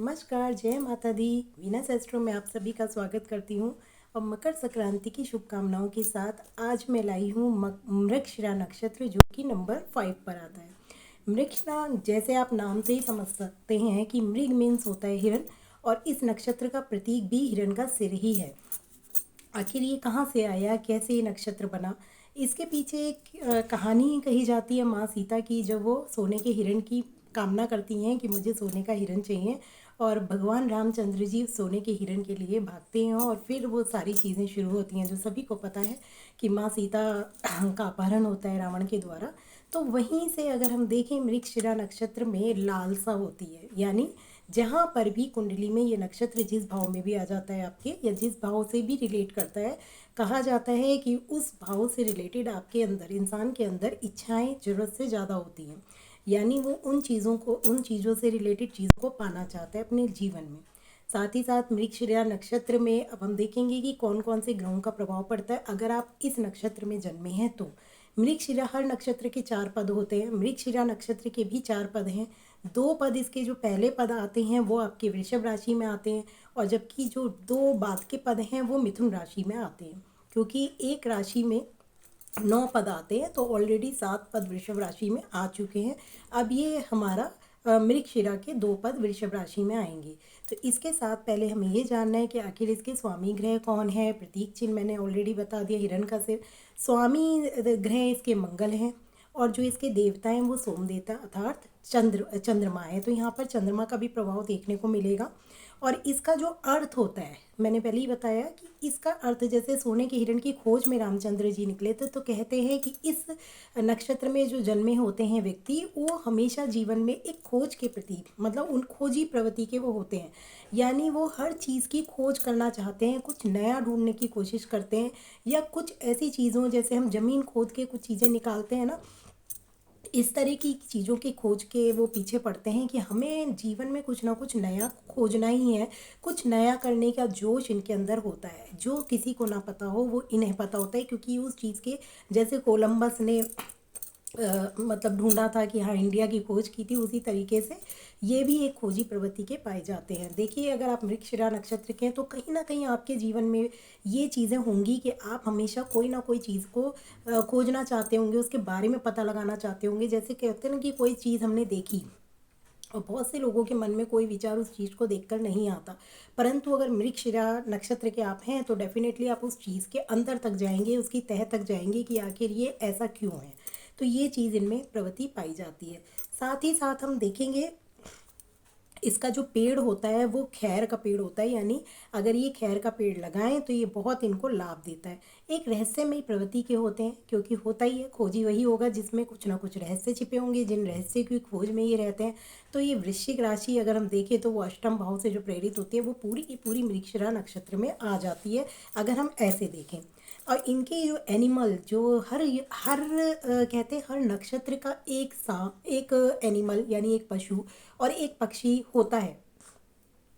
नमस्कार, जय माता दी। वीनस एस्ट्रो में आप सभी का स्वागत करती हूँ और मकर संक्रांति की शुभकामनाओं के साथ आज मैं लाई हूँ मृगशिरा नक्षत्र, जो कि नंबर 5 पर आता है। मृगशिरा, जैसे आप नाम से ही समझ सकते हैं कि मृग मीन्स होता है हिरण, और इस नक्षत्र का प्रतीक भी हिरण का सिर ही है। आखिर ये कहाँ से आया, कैसे ये नक्षत्र बना, इसके पीछे एक कहानी कही जाती है माँ सीता की, जब वो सोने के हिरण की कामना करती हैं कि मुझे सोने का हिरण चाहिए, और भगवान रामचंद्र जी सोने के हिरण के लिए भागते हैं, और फिर वो सारी चीज़ें शुरू होती हैं जो सभी को पता है कि माँ सीता का अपहरण होता है रावण के द्वारा। तो वहीं से अगर हम देखें, मृगशिरा नक्षत्र में लालसा होती है, यानी जहाँ पर भी कुंडली में ये नक्षत्र जिस भाव में भी आ जाता है आपके, या जिस भाव से भी रिलेट करता है, कहा जाता है कि उस भाव से रिलेटेड आपके अंदर, इंसान के अंदर इच्छाएं ज़रूरत से ज़्यादा होती हैं, यानी वो उन चीज़ों से रिलेटेड चीज़ों को पाना चाहता है अपने जीवन में। साथ ही साथ मृगशिरा नक्षत्र में अब हम देखेंगे कि कौन कौन से ग्रहों का प्रभाव पड़ता है अगर आप इस नक्षत्र में जन्मे हैं तो। मृगशिरा, हर नक्षत्र के 4 पद होते हैं, मृगशिरा नक्षत्र के भी 4 पद हैं। 2 पद इसके जो पहले पद आते हैं वो आपके वृषभ राशि में आते हैं, और जबकि जो 2 बाद के पद हैं वो मिथुन राशि में आते हैं, क्योंकि एक राशि में 9 पद आते हैं, तो ऑलरेडी 7 पद वृषभ राशि में आ चुके हैं। अब ये हमारा मृगशिरा के 2 पद वृषभ राशि में आएंगे। तो इसके साथ पहले हमें ये जानना है कि आखिर इसके स्वामी ग्रह कौन है। प्रतीक चिन्ह मैंने ऑलरेडी बता दिया, हिरण का सिर। स्वामी ग्रह इसके मंगल हैं, और जो इसके देवता हैं वो सोम देवता अर्थात चंद्रमा है। तो यहाँ पर चंद्रमा का भी प्रभाव देखने को मिलेगा। और इसका जो अर्थ होता है, मैंने पहले ही बताया कि इसका अर्थ, जैसे सोने के हिरण की खोज में रामचंद्र जी निकले थे, तो कहते हैं कि इस नक्षत्र में जो जन्मे होते हैं व्यक्ति, वो हमेशा जीवन में एक खोज के प्रति, मतलब उन खोजी प्रवृत्ति के वो होते हैं, यानी वो हर चीज़ की खोज करना चाहते हैं, कुछ नया ढूंढने की कोशिश करते हैं, या कुछ ऐसी चीज़ों, जैसे हम ज़मीन खोद के कुछ चीज़ें निकालते हैं ना, इस तरह की चीज़ों की खोज के वो पीछे पड़ते हैं कि हमें जीवन में कुछ ना कुछ नया खोजना ही है। कुछ नया करने का जोश इनके अंदर होता है, जो किसी को ना पता हो वो इन्हें पता होता है, क्योंकि उस चीज़ के, जैसे कोलंबस ने मतलब ढूंढा था कि हाँ इंडिया की खोज की थी, उसी तरीके से ये भी एक खोजी प्रवृत्ति के पाए जाते हैं। देखिए, अगर आप मृगशिरा नक्षत्र के हैं तो कहीं ना कहीं आपके जीवन में ये चीज़ें होंगी कि आप हमेशा कोई ना कोई चीज़ को खोजना चाहते होंगे, उसके बारे में पता लगाना चाहते होंगे। जैसे कहते हैं ना कि कोई चीज़ हमने देखी, और बहुत से लोगों के मन में कोई विचार उस चीज़ को देखकर नहीं आता, परंतु अगर मृगशिरा नक्षत्र के आप हैं तो डेफिनेटली आप उस चीज़ के अंदर तक जाएंगे, उसकी तह तक जाएंगे कि आखिर ये ऐसा क्यों है। तो ये चीज़ इनमें प्रवृत्ति पाई जाती है। साथ ही साथ हम देखेंगे, इसका जो पेड़ होता है वो खैर का पेड़ होता है, यानी अगर ये खैर का पेड़ लगाएं तो ये बहुत इनको लाभ देता है। एक रहस्यमयी प्रवृत्ति के होते हैं, क्योंकि होता ही है, खोजी वही होगा जिसमें कुछ ना कुछ रहस्य छिपे होंगे, जिन रहस्य की खोज में ये रहते हैं। तो ये वृश्चिक राशि अगर हम देखें तो वो अष्टम भाव से जो प्रेरित होती है वो पूरी की पूरी मृगशिरा नक्षत्र में आ जाती है, अगर हम ऐसे देखें। और इनके जो एनिमल, जो हर हर कहते हैं हर नक्षत्र का एक एनिमल, यानी एक पशु और एक पक्षी होता है,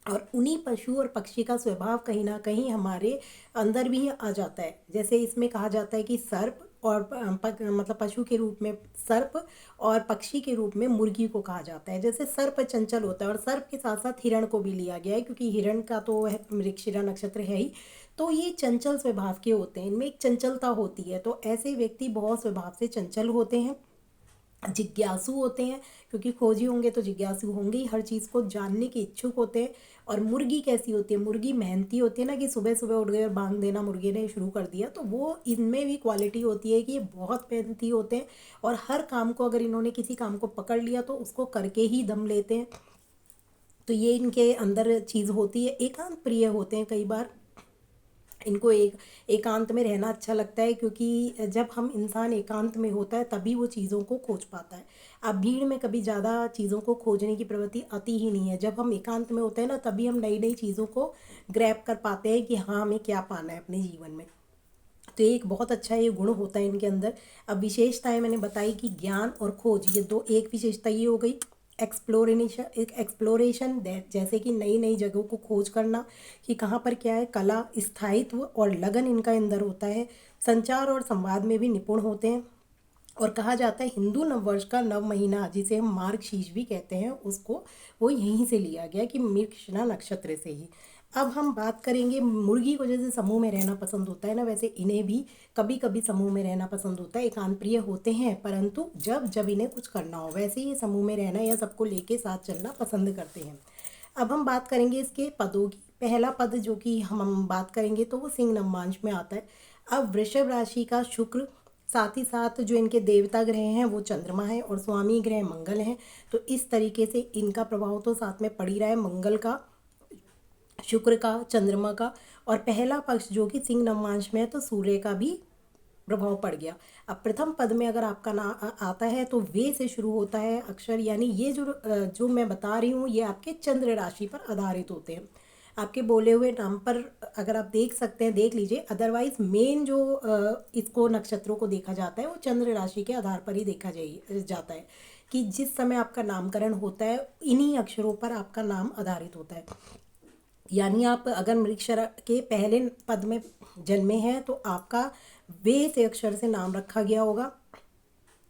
और उन्हीं पशु और पक्षी का स्वभाव कहीं ना कहीं हमारे अंदर भी आ जाता है। जैसे इसमें कहा जाता है कि सर्प और मतलब पशु के रूप में सर्प, और पक्षी के रूप में मुर्गी को कहा जाता है। जैसे सर्प चंचल होता है, और सर्प के साथ साथ हिरण को भी लिया गया है, क्योंकि हिरण का तो मृगशिरा नक्षत्र है ही। तो ये चंचल स्वभाव के होते हैं, इनमें एक चंचलता होती है। तो ऐसे व्यक्ति बहुत स्वभाव से चंचल होते हैं, जिज्ञासु होते हैं, क्योंकि खोजी होंगे तो जिज्ञासु होंगे ही, हर चीज़ को जानने के इच्छुक होते हैं। और मुर्गी कैसी होती है, मुर्गी मेहनती होती है ना, कि सुबह सुबह उठ गए और बांग देना मुर्गी ने शुरू कर दिया, तो वो इनमें भी क्वालिटी होती है कि ये बहुत मेहनती होते हैं, और हर काम को, अगर इन्होंने किसी काम को पकड़ लिया तो उसको करके ही दम लेते हैं। तो ये इनके अंदर चीज़ होती है। एकांत प्रिय होते हैं कई बार, इनको एकांत में रहना अच्छा लगता है, क्योंकि जब हम इंसान एकांत में होता है तभी वो चीज़ों को खोज पाता है। अब भीड़ में कभी ज़्यादा चीज़ों को खोजने की प्रवृत्ति आती ही नहीं है। जब हम एकांत में होते हैं ना, तभी हम नई नई चीज़ों को ग्रैब कर पाते हैं कि हाँ हमें क्या पाना है अपने जीवन में। तो एक बहुत अच्छा ये गुण होता है इनके अंदर। अब विशेषताएं मैंने बताई कि ज्ञान और खोज, ये दो, एक विशेषता ये हो गई। एक्सप्लोरेशन, जैसे कि नई नई जगहों को खोज करना कि कहाँ पर क्या है। कला, स्थायित्व और लगन इनका अंदर होता है। संचार और संवाद में भी निपुण होते हैं, और कहा जाता है हिंदू नववर्ष का नव महीना जिसे हम मार्गशीर्ष भी कहते हैं उसको वो यहीं से लिया गया कि मृगशिरा नक्षत्र से ही। अब हम बात करेंगे मुर्गी को जैसे समूह में रहना पसंद होता है ना, वैसे इन्हें भी कभी कभी समूह में रहना पसंद होता है। एकांत प्रिय होते हैं परंतु जब जब इन्हें कुछ करना हो वैसे ये समूह में रहना या सबको लेके साथ चलना पसंद करते हैं। अब हम बात करेंगे इसके पदों की। पहला पद जो कि हम बात करेंगे तो वो सिंह नवमांश में आता है। अब वृषभ राशि का शुक्र, साथ ही साथ जो इनके देवता ग्रह हैं वो चंद्रमा है और स्वामी ग्रह मंगल हैं। तो इस तरीके से इनका प्रभाव तो साथ में पड़ ही रहा है, मंगल का, शुक्र का, चंद्रमा का। और पहला पक्ष जो कि सिंह नवमांश में है तो सूर्य का भी प्रभाव पड़ गया। अब प्रथम पद में अगर आपका नाम आता है तो वे से शुरू होता है अक्षर, यानी ये जो मैं बता रही हूँ ये आपके चंद्र राशि पर आधारित होते हैं। आपके बोले हुए नाम पर अगर आप देख सकते हैं देख लीजिए, अदरवाइज मेन जो इसको नक्षत्रों को देखा जाता है वो चंद्र राशि के आधार पर ही देखा जाता है कि जिस समय आपका नामकरण होता है इन्हीं अक्षरों पर आपका नाम आधारित होता है। यानी आप अगर मृगशिरा के पहले पद में जन्मे हैं तो आपका वे से अक्षर से नाम रखा गया होगा।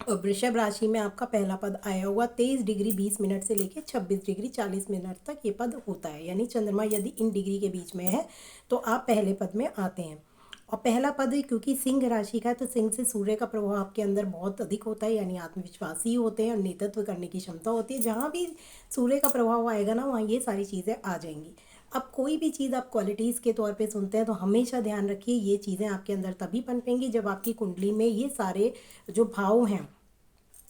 और वृषभ राशि में आपका पहला पद आया होगा। 23 डिग्री 20 मिनट से लेकर 26 डिग्री 40 मिनट तक ये पद होता है, यानी चंद्रमा यदि इन डिग्री के बीच में है तो आप पहले पद में आते हैं। और पहला पद क्योंकि सिंह राशि का है तो सिंह से सूर्य का प्रभाव आपके अंदर बहुत अधिक होता है, यानी आत्मविश्वासी होते हैं और नेतृत्व करने की क्षमता होती है। जहाँ भी सूर्य का प्रभाव आएगा ना वहाँ ये सारी चीज़ें आ जाएंगी। अब कोई भी चीज़ आप क्वालिटीज़ के तौर पे सुनते हैं तो हमेशा ध्यान रखिए ये चीज़ें आपके अंदर तभी पनपेंगी जब आपकी कुंडली में ये सारे जो भाव हैं,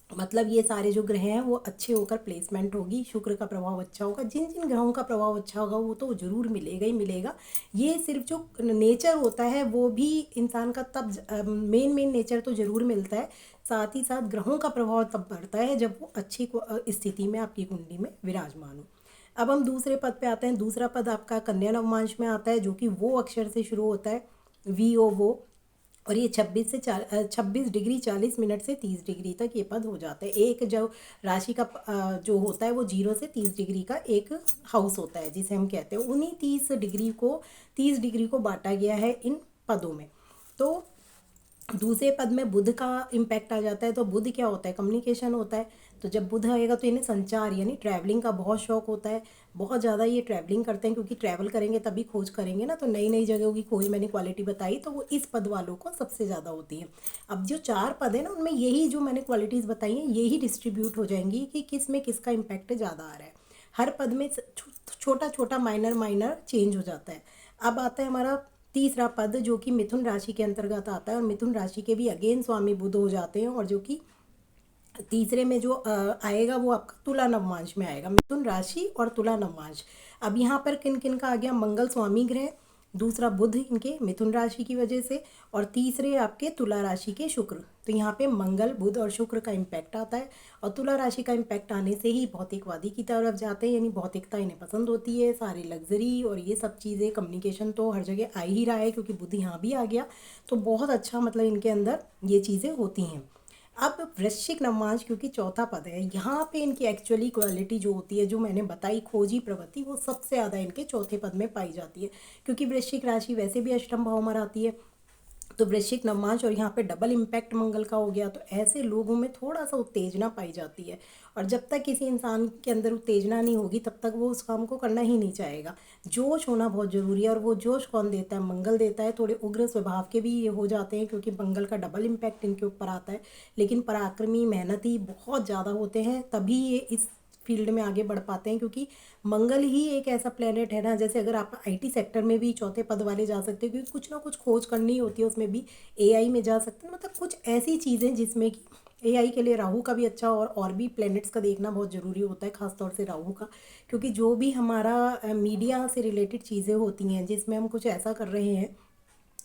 मतलब ये सारे जो ग्रह हैं वो अच्छे होकर प्लेसमेंट होगी, शुक्र का प्रभाव अच्छा होगा। जिन जिन ग्रहों का प्रभाव अच्छा होगा वो तो ज़रूर मिलेगा ही मिलेगा। ये सिर्फ जो नेचर होता है वो भी इंसान का तब मेन नेचर तो ज़रूर मिलता है, साथ ही साथ ग्रहों का प्रभाव तब बढ़ता है जब वो अच्छी स्थिति में आपकी कुंडली में विराजमान हो। अब हम दूसरे पद पे आते हैं। दूसरा पद आपका कन्या नवमांश में आता है जो कि वो अक्षर से शुरू होता है, वी ओ वो, और ये 26 डिग्री 40 मिनट से 30 डिग्री तक ये पद हो जाता है। एक जो राशि का जो होता है वो 0 से 30 डिग्री का एक हाउस होता है जिसे हम कहते हैं। उन्हीं 30 डिग्री को बांटा गया है इन पदों में। तो दूसरे पद में बुध का इम्पैक्ट आ जाता है। तो बुध क्या होता है, कम्युनिकेशन होता है। तो जब बुध आएगा तो इन्हें संचार यानी ट्रैवलिंग का बहुत शौक होता है, बहुत ज़्यादा ये ट्रैवलिंग करते हैं क्योंकि ट्रैवल करेंगे तभी खोज करेंगे ना। तो नई नई जगहों की खोज मैंने क्वालिटी बताई तो वो इस पद वालों को सबसे ज़्यादा होती है। अब जो 4 पद है ना उनमें यही जो मैंने क्वालिटीज़ बताई हैं यही डिस्ट्रीब्यूट हो जाएंगी कि किस में किसका इम्पैक्ट ज़्यादा आ रहा है। हर पद में छोटा छोटा माइनर चेंज हो जाता है। अब आता है हमारा तीसरा पद जो कि मिथुन राशि के अंतर्गत आता है। और मिथुन राशि के भी अगेन स्वामी बुध हो जाते हैं, और जो कि तीसरे में जो आएगा वो आपका तुला नवमांश में आएगा। मिथुन राशि और तुला नवमांश। अब यहाँ पर किन किन का आ गया, मंगल स्वामी ग्रह, दूसरा बुध इनके मिथुन राशि की वजह से, और तीसरे आपके तुला राशि के शुक्र। तो यहाँ पे मंगल बुध और शुक्र का इम्पैक्ट आता है। और तुला राशि का इम्पैक्ट आने से ही भौतिकवादी की तरफ जाते हैं, यानी भौतिकता इन्हें पसंद होती है, सारी लग्जरी और ये सब चीज़ें, कम्युनिकेशन तो हर जगह आ ही रहा है क्योंकि बुध यहाँ भी आ गया। तो बहुत अच्छा मतलब इनके अंदर ये चीज़ें होती हैं। अब वृश्चिक नवमांश क्योंकि चौथा पद है, यहाँ पे इनकी एक्चुअली क्वालिटी जो होती है जो मैंने बताई खोजी प्रवृत्ति वो सबसे ज़्यादा इनके चौथे पद में पाई जाती है। क्योंकि वृश्चिक राशि वैसे भी अष्टम भाव में आती है, तो वृश्चिक नवमांश और यहाँ पे डबल इम्पैक्ट मंगल का हो गया, तो ऐसे लोगों में थोड़ा सा उत्तेजना पाई जाती है। और जब तक किसी इंसान के अंदर उत्तेजना नहीं होगी तब तक वो उस काम को करना ही नहीं चाहेगा। जोश होना बहुत ज़रूरी है, और वो जोश कौन देता है, मंगल देता है। थोड़े उग्र स्वभाव के भी ये हो जाते हैं क्योंकि मंगल का डबल इम्पैक्ट इनके ऊपर आता है, लेकिन पराक्रमी मेहनती बहुत ज़्यादा होते हैं, तभी ये इस फील्ड में आगे बढ़ पाते हैं। क्योंकि मंगल ही एक ऐसा प्लेनेट है ना, जैसे अगर आप आईटी सेक्टर में भी चौथे पद वाले जा सकते हो क्योंकि कुछ ना कुछ खोज करनी होती है, उसमें भी एआई में जा सकते हैं। मतलब कुछ ऐसी चीज़ें जिसमें कि एआई के लिए राहु का भी अच्छा और भी प्लैनेट्स का देखना बहुत ज़रूरी होता है, खासतौर से राहु का। क्योंकि जो भी हमारा मीडिया से रिलेटेड चीज़ें होती हैं जिसमें हम कुछ ऐसा कर रहे हैं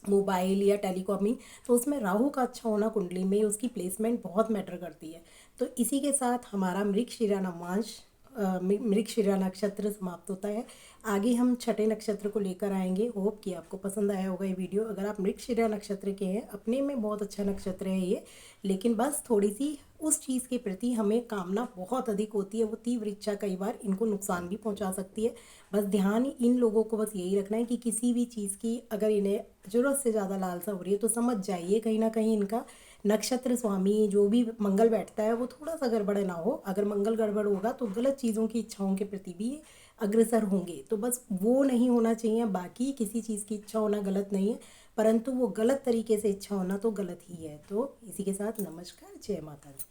मोबाइल या टेलीकॉमिंग, तो उसमें राहु का अच्छा होना कुंडली में उसकी प्लेसमेंट बहुत मैटर करती है। तो इसी के साथ हमारा मृगशिरा नवमांश मृगशिरा नक्षत्र समाप्त होता है। आगे हम छठे नक्षत्र को लेकर आएंगे। होप कि आपको पसंद आया होगा ये वीडियो। अगर आप मृगशिरा नक्षत्र के हैं, अपने में बहुत अच्छा नक्षत्र है ये, लेकिन बस थोड़ी सी उस चीज़ के प्रति हमें कामना बहुत अधिक होती है, वो तीव्र इच्छा कई बार इनको नुकसान भी पहुंचा सकती है। बस ध्यान इन लोगों को बस यही रखना है कि किसी भी चीज़ की अगर इन्हें ज़रूरत से ज़्यादा लालसा हो रही है तो समझ जाइए कहीं ना कहीं इनका नक्षत्र स्वामी जो भी मंगल बैठता है वो थोड़ा सा गड़बड़ ना हो। अगर मंगल गड़बड़ होगा तो गलत चीज़ों की इच्छाओं के प्रति भी अग्रसर होंगे, तो बस वो नहीं होना चाहिए। बाकी किसी चीज़ की इच्छा होना गलत नहीं है, परंतु वो गलत तरीके से इच्छा होना तो गलत ही है। तो इसी के साथ नमस्कार, जय माता दी।